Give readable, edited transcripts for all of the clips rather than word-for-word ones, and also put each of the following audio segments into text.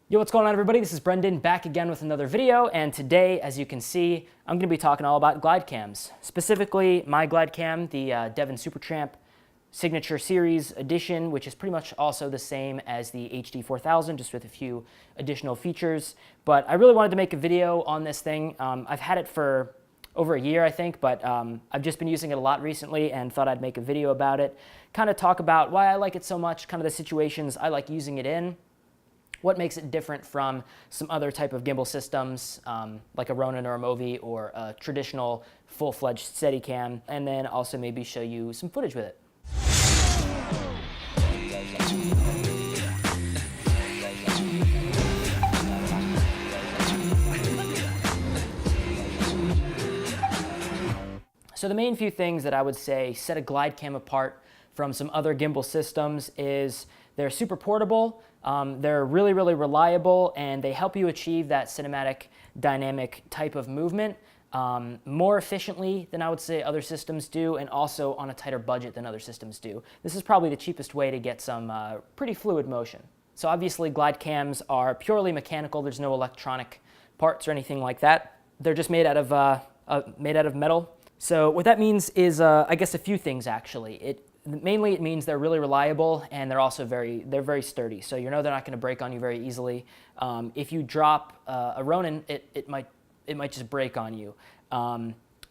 Yo, what's going on everybody? This is Brendan back again with another video, and today, as you can see, I'm going to be talking all about glide cams. Specifically, my glide cam, the Devon Supertramp Signature Series Edition, which is pretty much also the same as the HD 4000, just with a few additional features. But I really wanted to make a video on this thing. I've had it for over a year, I think, but I've just been using it a lot recently and thought I'd make a video about it, kind of talk about why I like it so much, kind of the situations I like using it in, what makes it different from some other type of gimbal systems, like a Ronin or a Movi or a traditional full-fledged Steadicam, and then also maybe show you some footage with it. So the main few things that I would say set a glide cam apart from some other gimbal systems is they're super portable, they're really reliable, and they help you achieve that cinematic dynamic type of movement more efficiently than I would say other systems do, and also on a tighter budget than other systems do. This is probably the cheapest way to get some pretty fluid motion. So obviously glide cams are purely mechanical. There's no electronic parts or anything like that. They're just made out of metal. So what that means is, I guess, a few things actually. Mainly it means they're really reliable, and they're also very sturdy. So you know they're not going to break on you very easily. If you drop a Ronin, it might just break on you.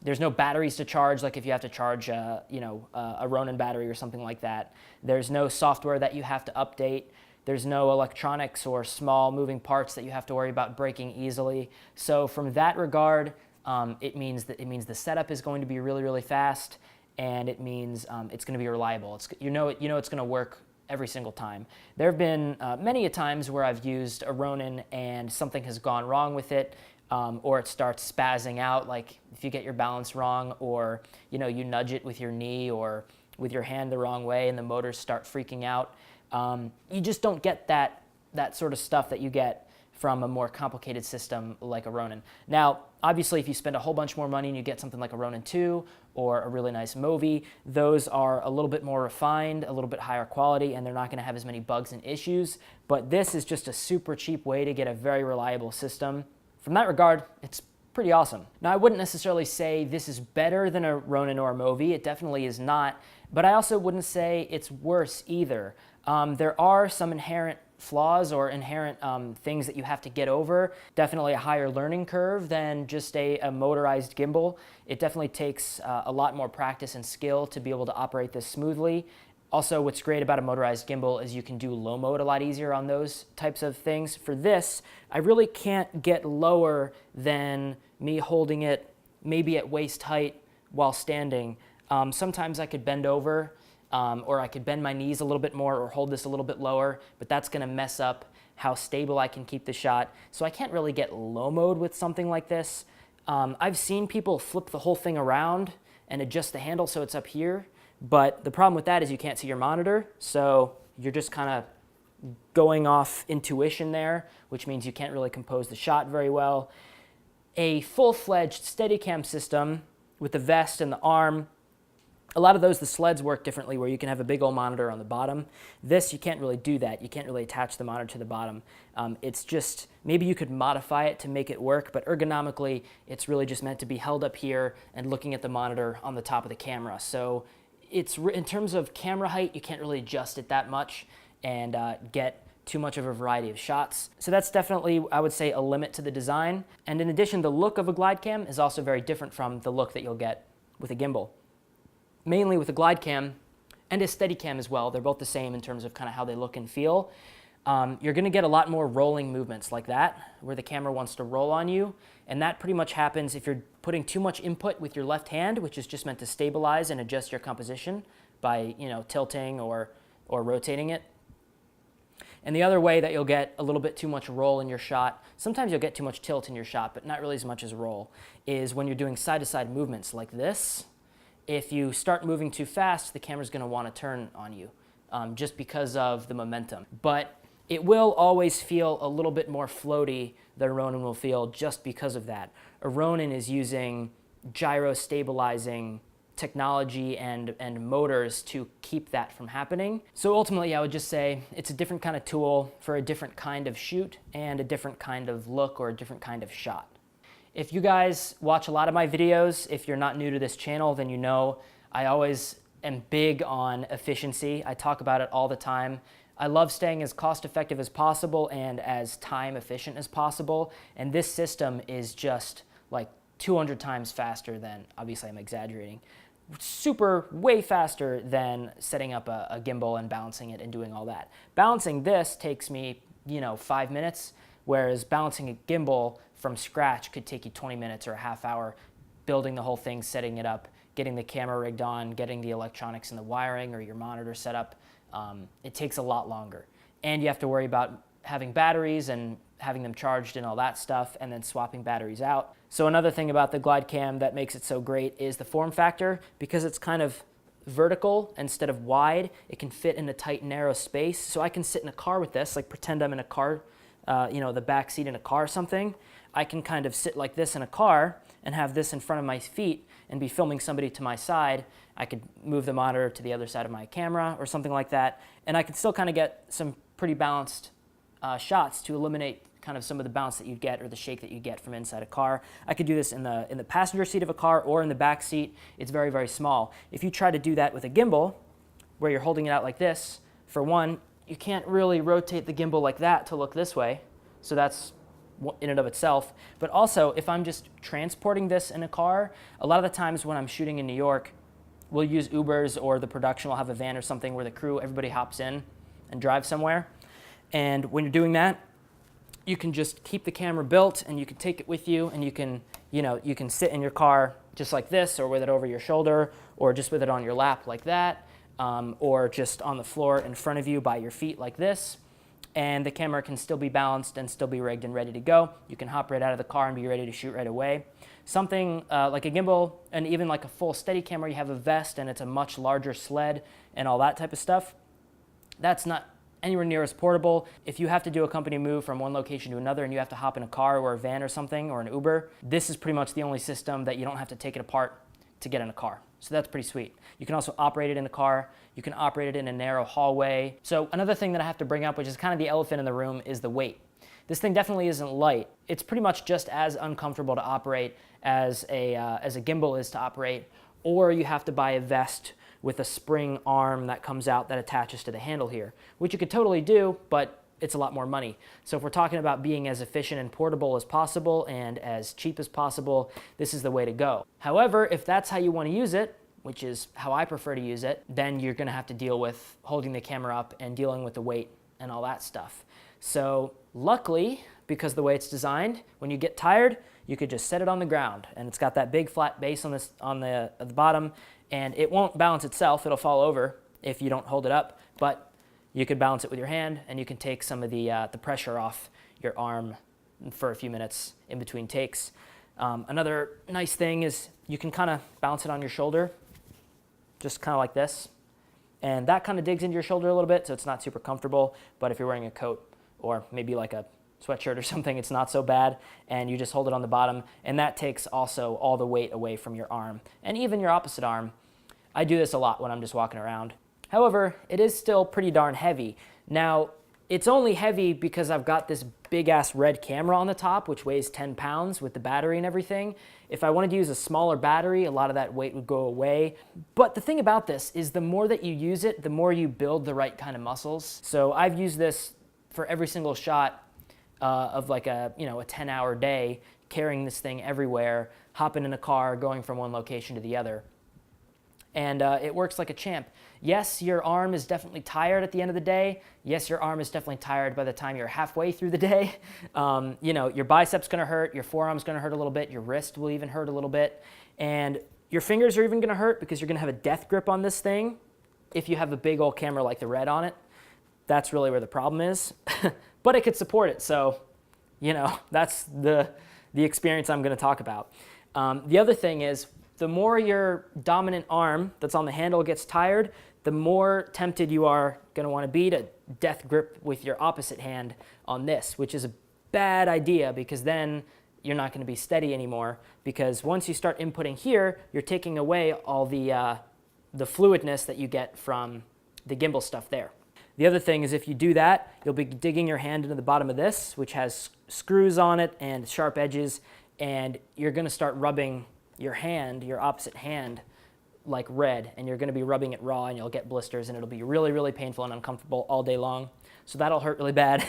There's no batteries to charge, like if you have to charge a Ronin battery or something like that. There's no software that you have to update. There's no electronics or small moving parts that you have to worry about breaking easily. So from that regard, it means the setup is going to be really fast, and it means it's going to be reliable. You know it's going to work every single time. There have been many a times where I've used a Ronin and something has gone wrong with it, or it starts spazzing out, like if you get your balance wrong, or you nudge it with your knee or with your hand the wrong way and the motors start freaking out. You just don't get that sort of stuff that you get from a more complicated system like a Ronin. Now, obviously, if you spend a whole bunch more money and you get something like a Ronin 2 or a really nice Movi, those are a little bit more refined, a little bit higher quality, and they're not gonna have as many bugs and issues. But this is just a super cheap way to get a very reliable system. From that regard, it's pretty awesome. Now, I wouldn't necessarily say this is better than a Ronin or a Movi. It definitely is not, but I also wouldn't say it's worse either. There are some inherent flaws or inherent things that you have to get over. Definitely a higher learning curve than just a motorized gimbal. It definitely takes a lot more practice and skill to be able to operate this smoothly. Also, what's great about a motorized gimbal is you can do low mode a lot easier on those types of things. For this, I really can't get lower than me holding it maybe at waist height while standing. Sometimes I could bend over, or I could bend my knees a little bit more or hold this a little bit lower, but that's going to mess up how stable I can keep the shot. So I can't really get low mode with something like this. I've seen people flip the whole thing around and adjust the handle so it's up here, but the problem with that is you can't see your monitor, so you're just kind of going off intuition there, which means you can't really compose the shot very well. A full-fledged Steadicam system with the vest and the arm, a lot of those, the sleds work differently, where you can have a big old monitor on the bottom. This, you can't really do that. You can't really attach the monitor to the bottom. It's just, maybe you could modify it to make it work, but ergonomically, it's really just meant to be held up here and looking at the monitor on the top of the camera. So in terms of camera height, you can't really adjust it that much and get too much of a variety of shots. So that's definitely, I would say, a limit to the design. And in addition, the look of a glide cam is also very different from the look that you'll get with a gimbal. Mainly with a glide cam and a Steadicam as well. They're both the same in terms of kind of how they look and feel. You're going to get a lot more rolling movements like that, where the camera wants to roll on you. And that pretty much happens if you're putting too much input with your left hand, which is just meant to stabilize and adjust your composition by tilting or rotating it. And the other way that you'll get a little bit too much roll in your shot, sometimes you'll get too much tilt in your shot, but not really as much as roll, is when you're doing side-to-side movements like this. If you start moving too fast, the camera's going to want to turn on you just because of the momentum. But it will always feel a little bit more floaty than a Ronin will feel just because of that. A Ronin is using gyro stabilizing technology and motors to keep that from happening. So ultimately, I would just say it's a different kind of tool for a different kind of shoot and a different kind of look or a different kind of shot. If you guys watch a lot of my videos, if you're not new to this channel, then you know I always am big on efficiency. I talk about it all the time. I love staying as cost effective as possible and as time efficient as possible. And this system is just like 200 times faster than, obviously I'm exaggerating, way faster than setting up a gimbal and balancing it and doing all that. Balancing this takes me, 5 minutes, whereas balancing a gimbal from scratch could take you 20 minutes or a half hour, building the whole thing, setting it up, getting the camera rigged on, getting the electronics and the wiring or your monitor set up. It takes a lot longer. And you have to worry about having batteries and having them charged and all that stuff, and then swapping batteries out. So another thing about the Glidecam that makes it so great is the form factor. Because it's kind of vertical instead of wide, it can fit in a tight, narrow space. So I can sit in a car with this, like pretend I'm in a car, the back seat in a car or something. I can kind of sit like this in a car and have this in front of my feet and be filming somebody to my side. I could move the monitor to the other side of my camera or something like that, and I could still kind of get some pretty balanced shots to eliminate kind of some of the bounce that you'd get or the shake that you get from inside a car. I could do this in the passenger seat of a car or in the back seat. It's very, very small. If you try to do that with a gimbal, where you're holding it out like this, for one, you can't really rotate the gimbal like that to look this way. So that's in and of itself. But also, if I'm just transporting this in a car, a lot of the times when I'm shooting in New York, we'll use Ubers, or the production will have a van or something where the crew, everybody hops in and drives somewhere. And when you're doing that, you can just keep the camera built and you can take it with you, and you can sit in your car just like this, or with it over your shoulder, or just with it on your lap like that, or just on the floor in front of you by your feet like this. And the camera can still be balanced and still be rigged and ready to go. You can hop right out of the car and be ready to shoot right away. Something like a gimbal and even like a full steady camera, you have a vest and it's a much larger sled and all that type of stuff. That's not anywhere near as portable. If you have to do a company move from one location to another and you have to hop in a car or a van or something, or an Uber, this is pretty much the only system that you don't have to take it apart to get in a car. So that's pretty sweet. You can also operate it in a car. You can operate it in a narrow hallway. So another thing that I have to bring up, which is kind of the elephant in the room, is the weight. This thing definitely isn't light. It's pretty much just as uncomfortable to operate as a gimbal is to operate, or you have to buy a vest with a spring arm that comes out that attaches to the handle here, which you could totally do, but it's a lot more money. So if we're talking about being as efficient and portable as possible and as cheap as possible, this is the way to go. However, if that's how you want to use it, which is how I prefer to use it, then you're going to have to deal with holding the camera up and dealing with the weight and all that stuff. So luckily, because the way it's designed, when you get tired, you could just set it on the ground, and it's got that big flat base on the bottom, and it won't balance itself. It'll fall over if you don't hold it up, but you could balance it with your hand, and you can take some of the pressure off your arm for a few minutes in between takes. Another nice thing is you can kind of balance it on your shoulder, just kind of like this. And that kind of digs into your shoulder a little bit, so it's not super comfortable. But if you're wearing a coat or maybe like a sweatshirt or something, it's not so bad. And you just hold it on the bottom, and that takes also all the weight away from your arm and even your opposite arm. I do this a lot when I'm just walking around. However, it is still pretty darn heavy. Now, it's only heavy because I've got this big-ass red camera on the top, which weighs 10 pounds with the battery and everything. If I wanted to use a smaller battery, a lot of that weight would go away. But the thing about this is the more that you use it, the more you build the right kind of muscles. So I've used this for every single shot of like a 10-hour day, carrying this thing everywhere, hopping in a car, going from one location to the other. And it works like a champ. Yes, your arm is definitely tired at the end of the day. Yes, your arm is definitely tired by the time you're halfway through the day. Your bicep's gonna hurt, your forearm's gonna hurt a little bit, your wrist will even hurt a little bit, and your fingers are even gonna hurt because you're gonna have a death grip on this thing if you have a big old camera like the Red on it. That's really where the problem is. But it could support it, so that's the experience I'm gonna talk about. The other thing is, the more your dominant arm that's on the handle gets tired, the more tempted you are going to want to be to death grip with your opposite hand on this, which is a bad idea because then you're not going to be steady anymore, because once you start inputting here, you're taking away all the fluidness that you get from the gimbal stuff there. The other thing is if you do that, you'll be digging your hand into the bottom of this, which has screws on it and sharp edges, and you're going to start rubbing your hand, your opposite hand, like red, and you're going to be rubbing it raw, and you'll get blisters, and it'll be really, really painful and uncomfortable all day long. So that'll hurt really bad.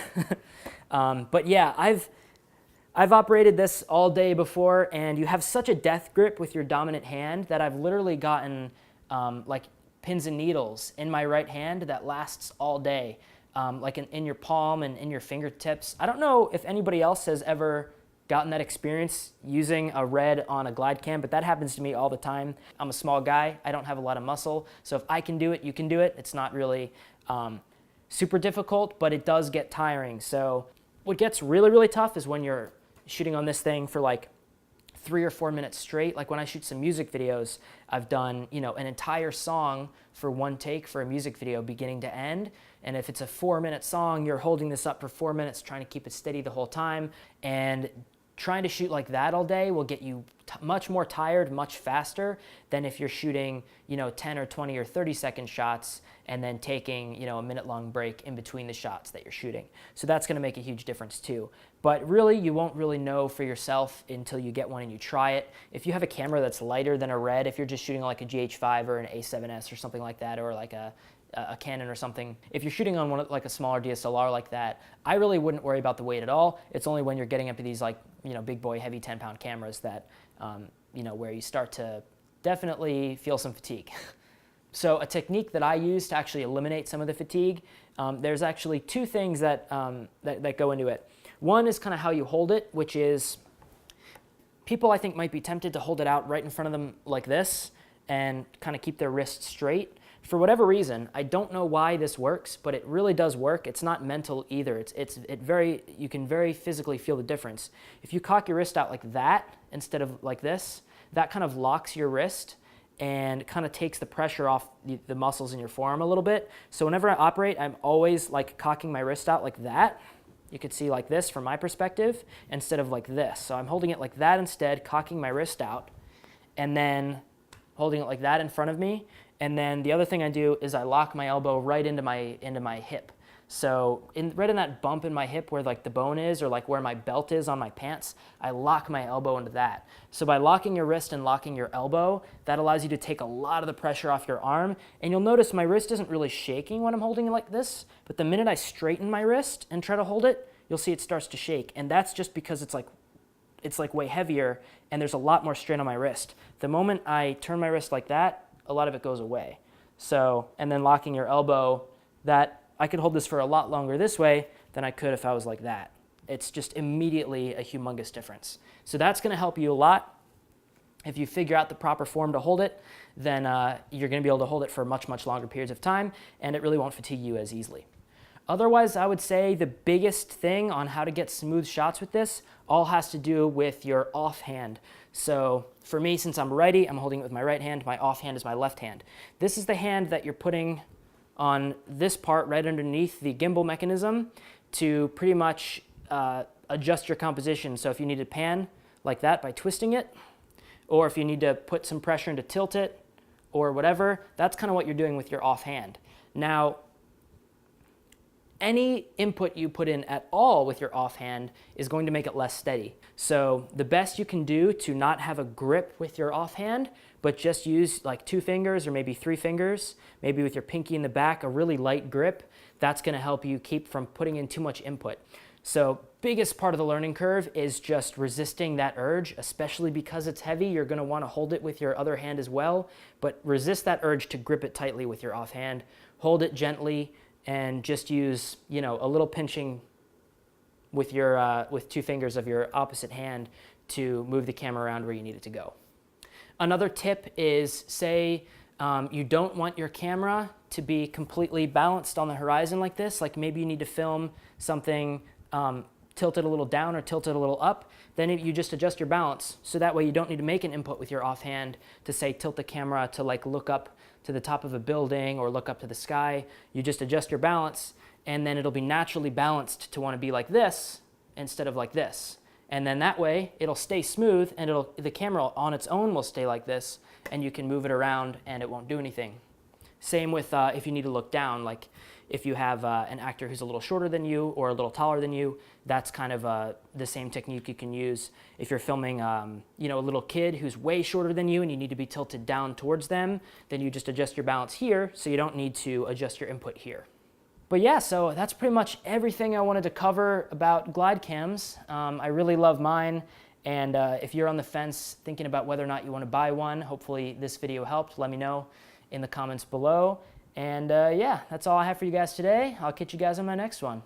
But yeah, I've operated this all day before, and you have such a death grip with your dominant hand that I've literally gotten like pins and needles in my right hand that lasts all day, like in your palm and in your fingertips. I don't know if anybody else has ever gotten that experience using a red on a glide cam, but that happens to me all the time. I'm a small guy, I don't have a lot of muscle, so if I can do it, you can do it. It's not really super difficult, but it does get tiring. So what gets really, really tough is when you're shooting on this thing for like 3 or 4 minutes straight. Like when I shoot some music videos, I've done, you know, an entire song for one take for a music video beginning to end. And if it's a 4-minute song, you're holding this up for 4 minutes, trying to keep it steady the whole time. And trying to shoot like that all day will get you much more tired, much faster than if you're shooting, you know, 10 or 20 or 30-second shots and then taking, you know, a minute-long break in between the shots that you're shooting. So that's going to make a huge difference too. But really, you won't really know for yourself until you get one and you try it. If you have a camera that's lighter than a red, if you're just shooting like a GH5 or an A7S or something like that, or like a Canon or something, if you're shooting on one like a smaller DSLR like that, I really wouldn't worry about the weight at all. It's only when you're getting up to these like, you know, big boy heavy 10-pound cameras that, you know, where you start to definitely feel some fatigue. So a technique that I use to actually eliminate some of the fatigue, there's actually 2 things that, that go into it. One is kind of how you hold it, which is people I think might be tempted to hold it out right in front of them like this and kind of keep their wrist straight. For whatever reason, I don't know why this works, but it really does work. It's not mental either. You can very physically feel the difference. If you cock your wrist out like that instead of like this, that kind of locks your wrist and kind of takes the pressure off the muscles in your forearm a little bit. So whenever I operate, I'm always like cocking my wrist out like that. You could see like this from my perspective instead of like this. So I'm holding it like that instead, cocking my wrist out, and then holding it like that in front of me. And then the other thing I do is I lock my elbow right into my hip. So right in that bump in my hip where like the bone is, or like where my belt is on my pants, I lock my elbow into that. So by locking your wrist and locking your elbow, that allows you to take a lot of the pressure off your arm. And you'll notice my wrist isn't really shaking when I'm holding it like this, but the minute I straighten my wrist and try to hold it, you'll see it starts to shake. And that's just because it's like way heavier and there's a lot more strain on my wrist. The moment I turn my wrist like that, a lot of it goes away. So, and then locking your elbow, that I could hold this for a lot longer this way than I could if I was like that. It's just immediately a humongous difference. So that's going to help you a lot. If you figure out the proper form to hold it, then you're going to be able to hold it for much, much longer periods of time, and it really won't fatigue you as easily. Otherwise, I would say the biggest thing on how to get smooth shots with this all has to do with your offhand. So for me, since I'm righty, I'm holding it with my right hand. My offhand is my left hand. This is the hand that you're putting on this part right underneath the gimbal mechanism to pretty much adjust your composition. So if you need to pan like that by twisting it, or if you need to put some pressure and to tilt it, or whatever, that's kind of what you're doing with your offhand. Now, any input you put in at all with your offhand is going to make it less steady. So the best you can do to not have a grip with your offhand, but just use like 2 fingers or maybe 3 fingers, maybe with your pinky in the back, a really light grip, that's going to help you keep from putting in too much input. So biggest part of the learning curve is just resisting that urge, especially because it's heavy. You're going to want to hold it with your other hand as well, but resist that urge to grip it tightly with your offhand. Hold it gently, and just use, you know, a little pinching with your with 2 fingers of your opposite hand to move the camera around where you need it to go. Another tip is, say you don't want your camera to be completely balanced on the horizon like this, like maybe you need to film something tilted a little down or tilted a little up, then you just adjust your balance. So that way you don't need to make an input with your offhand to say tilt the camera to like look up to the top of a building or look up to the sky. You just adjust your balance, and then it'll be naturally balanced to want to be like this instead of like this. And then that way it'll stay smooth, and the camera on its own will stay like this, and you can move it around and it won't do anything. Same with if you need to look down, like if you have an actor who's a little shorter than you or a little taller than you, that's kind of the same technique you can use. If you're filming a little kid who's way shorter than you and you need to be tilted down towards them, then you just adjust your balance here, so you don't need to adjust your input here. But yeah, so that's pretty much everything I wanted to cover about Glidecams. I really love mine, and if you're on the fence thinking about whether or not you want to buy one, hopefully this video helped. Let me know in the comments below. And yeah, that's all I have for you guys today. I'll catch you guys on my next one.